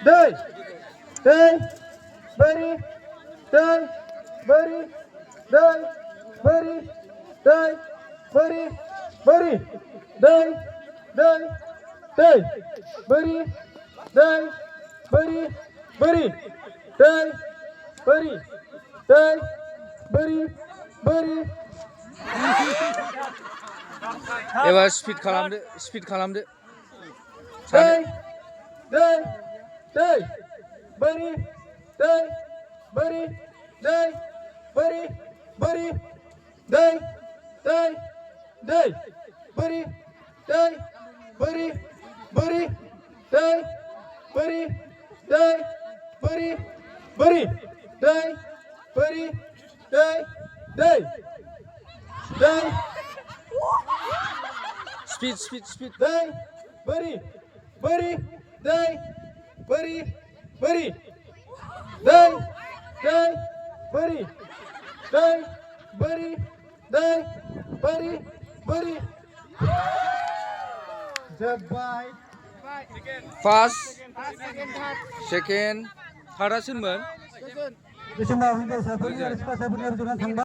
Day, day, bari, day, bari, day, bari, day, bari, bari, day, day, day, bari, day, bari, bari, day, bari, day, bari, bari. एबार speed खालामदो Day, day, day, bari, day, bari, day, bari, bari, day, day, day, bari, day, bari, bari, day, bari, day, bari, bari, day, bari, day, day, day, speed day, bari, bari, day, bari, bari, day, day, bari, day, bari, day, bari, bari. Jabbai. First second थार्डआ सोरमोन बे समाव हिनजावसाफोरनि आरो सिख्लासाफोरनि रुजुनानै थांबाय